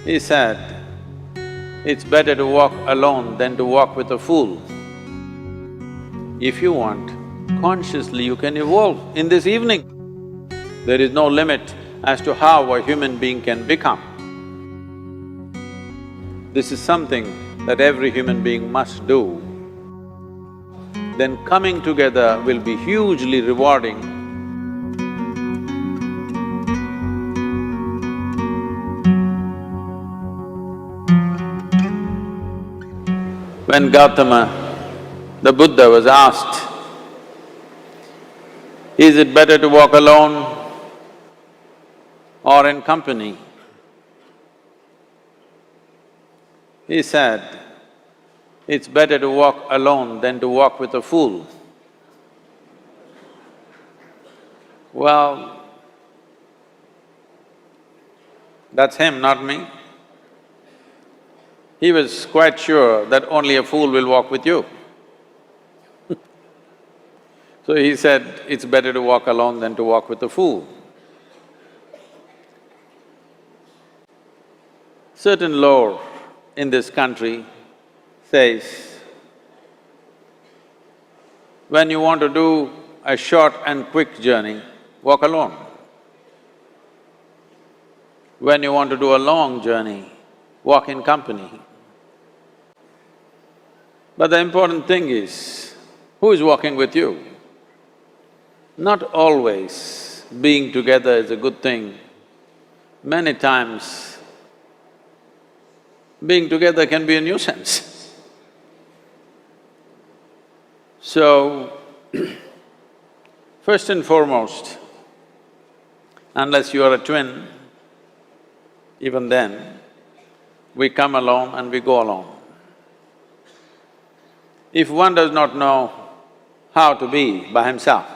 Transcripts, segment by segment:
He said, it's better to walk alone than to walk with a fool. If you want, consciously you can evolve in this evening. There is no limit as to how a human being can become. This is something that every human being must do. Then coming together will be hugely rewarding. When Gautama, the Buddha, was asked, is it better to walk alone or in company? He said, it's better to walk alone than to walk with a fool. Well, that's him, not me. He was quite sure that only a fool will walk with you. So he said, it's better to walk alone than to walk with a fool. Certain lore in this country says, when you want to do a short and quick journey, walk alone. When you want to do a long journey, walk in company. But the important thing is, who is walking with you? Not always being together is a good thing. Many times, being together can be a nuisance. So, first and foremost, unless you are a twin, even then, we come alone and we go alone. If one does not know how to be by himself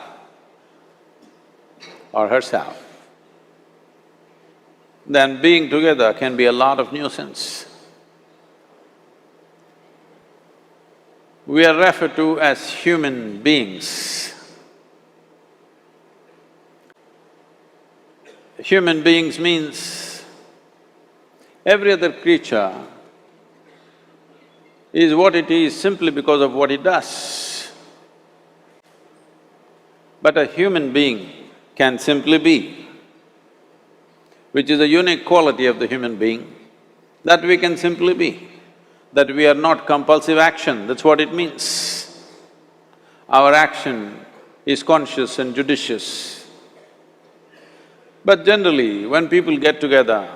or herself, then being together can be a lot of nuisance. We are referred to as human beings. Human beings means every other creature is what it is simply because of what it does. But a human being can simply be, which is a unique quality of the human being, that we can simply be, that we are not compulsive action, that's what it means. Our action is conscious and judicious. But generally, when people get together,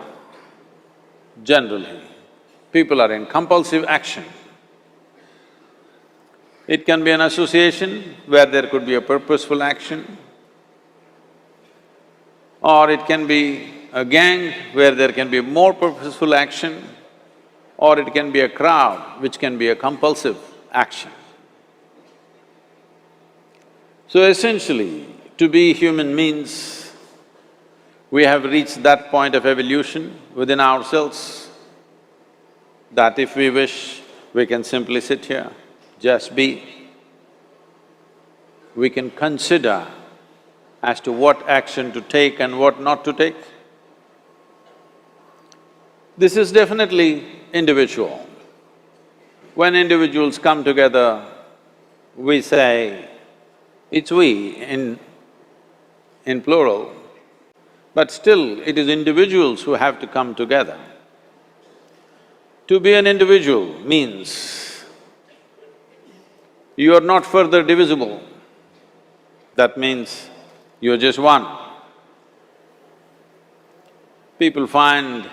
generally, people are in compulsive action. It can be an association where there could be a purposeful action, or it can be a gang where there can be more purposeful action, or it can be a crowd which can be a compulsive action. So essentially, to be human means we have reached that point of evolution within ourselves that if we wish, we can simply sit here, just be. We can consider as to what action to take and what not to take. This is definitely individual. When individuals come together, we say, it's we in plural, but still it is individuals who have to come together. To be an individual means you are not further divisible. That means you're just one. People find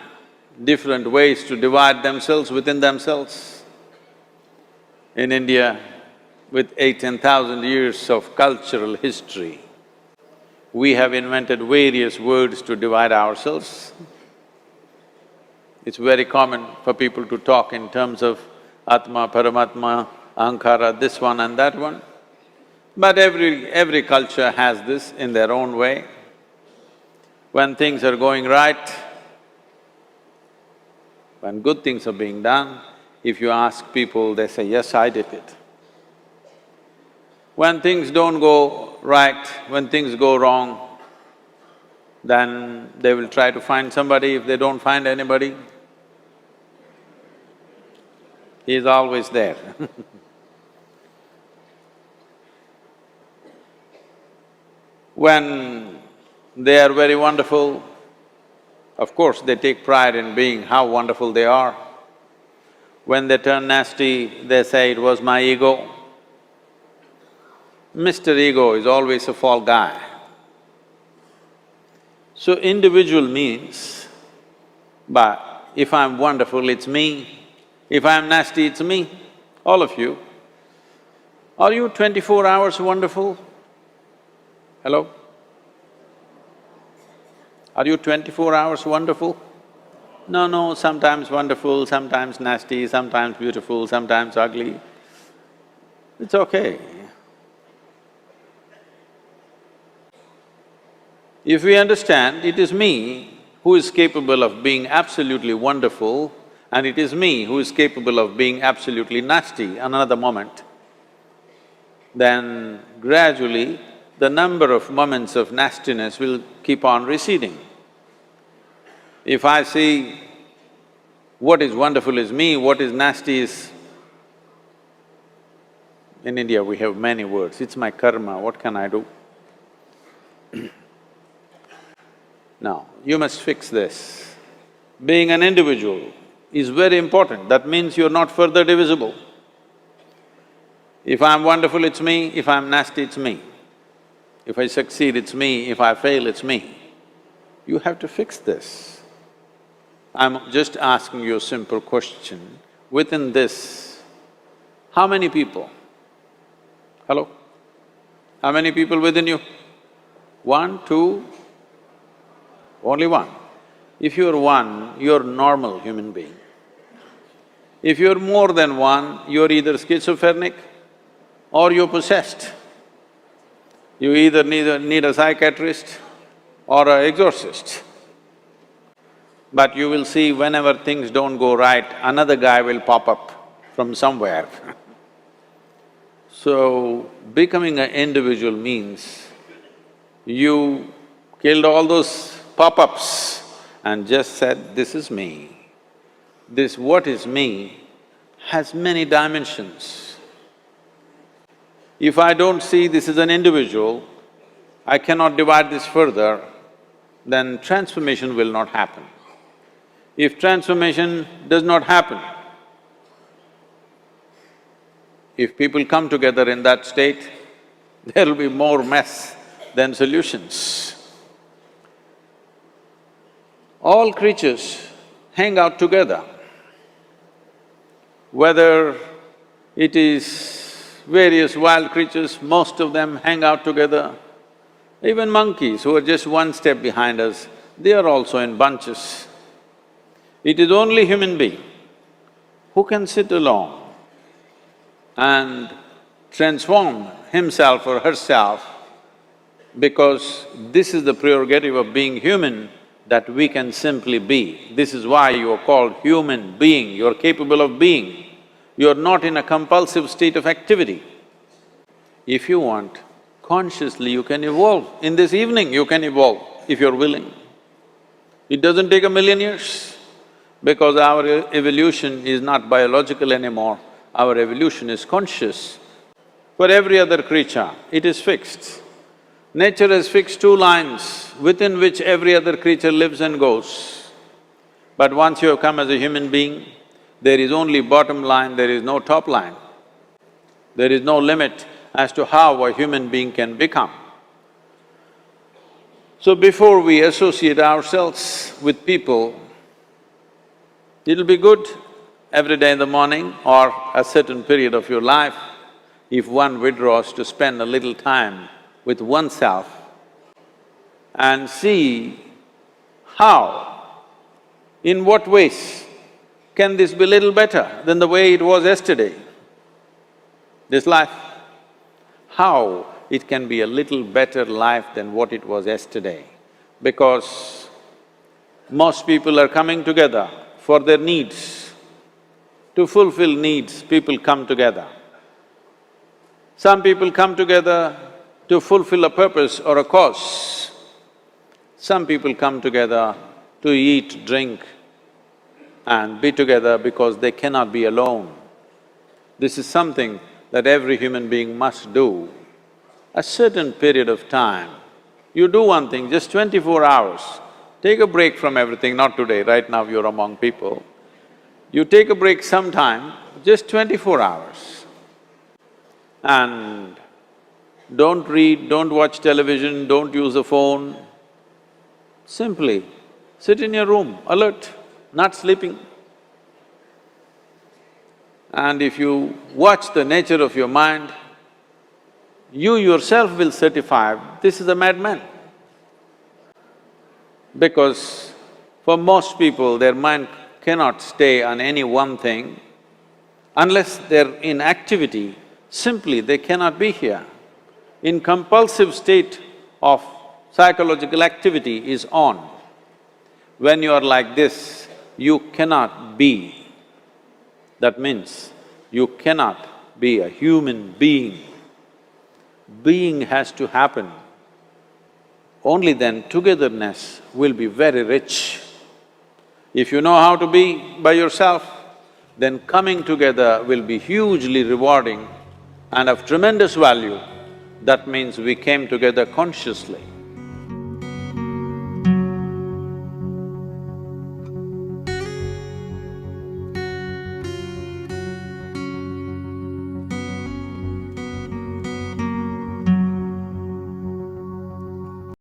different ways to divide themselves within themselves. In India, with 10,000 years of cultural history, we have invented various words to divide ourselves. It's very common for people to talk in terms of Atma, Paramatma, Ahankara, this one and that one. But every culture has this in their own way. When things are going right, when good things are being done, if you ask people, they say, yes, I did it. When things don't go right, when things go wrong, then they will try to find somebody. If they don't find anybody, He is always there. When they are very wonderful, of course they take pride in being how wonderful they are. When they turn nasty, they say, "It was my ego." Mr. Ego is always a fall guy. So individual means, but if I'm wonderful, it's me. If I'm nasty, it's me. All of you. Are you 24 hours wonderful? Hello? Are you 24 hours wonderful? No, sometimes wonderful, sometimes nasty, sometimes beautiful, sometimes ugly. It's okay. If we understand it is me who is capable of being absolutely wonderful and it is me who is capable of being absolutely nasty another moment, then gradually the number of moments of nastiness will keep on receding. If I see what is wonderful is me, what is nasty is… In India we have many words, it's my karma, what can I do? Now, you must fix this. Being an individual is very important, that means you're not further divisible. If I'm wonderful, it's me, if I'm nasty, it's me. If I succeed, it's me, if I fail, it's me. You have to fix this. I'm just asking you a simple question. Within this, how many people? Hello? How many people within you? One, two? Only one. If you're one, you're normal human being. If you're more than one, you're either schizophrenic or you're possessed. You either need a psychiatrist or an exorcist. But you will see whenever things don't go right, another guy will pop up from somewhere. So, becoming an individual means you killed all those pop-ups and just said, "This is me." This what is me has many dimensions. If I don't see this as an individual, I cannot divide this further, then transformation will not happen. If transformation does not happen, if people come together in that state, there will be more mess than solutions. All creatures hang out together. Whether it is various wild creatures, most of them hang out together. Even monkeys who are just one step behind us, they are also in bunches. It is only human being who can sit alone and transform himself or herself, because this is the prerogative of being human, that we can simply be. This is why you are called human being, you're capable of being. You're not in a compulsive state of activity. If you want, consciously you can evolve. In this evening you can evolve, if you're willing. It doesn't take 1,000,000 years, because our evolution is not biological anymore, our evolution is conscious. For every other creature, it is fixed. Nature has fixed 2 lines within which every other creature lives and goes. But once you have come as a human being, there is only bottom line, there is no top line. There is no limit as to how a human being can become. So before we associate ourselves with people, it'll be good every day in the morning or a certain period of your life, if one withdraws to spend a little time with oneself and see how, in what ways can this be little better than the way it was yesterday, this life? How it can be a little better life than what it was yesterday, because most people are coming together for their needs. To fulfill needs, people come together. Some people come together to fulfill a purpose or a cause. Some people come together to eat, drink and be together because they cannot be alone. This is something that every human being must do. A certain period of time, you do one thing, just 24 hours, take a break from everything, not today, right now you're among people. You take a break sometime, just 24 hours. And don't read, don't watch television, don't use a phone. Simply sit in your room, alert, not sleeping. And if you watch the nature of your mind, you yourself will certify, this is a madman. Because for most people, their mind cannot stay on any one thing. Unless they're in activity, simply they cannot be here. In compulsive state of psychological activity is on. When you are like this, you cannot be. That means you cannot be a human being. Being has to happen. Only then togetherness will be very rich. If you know how to be by yourself, then coming together will be hugely rewarding and of tremendous value. That means we came together consciously.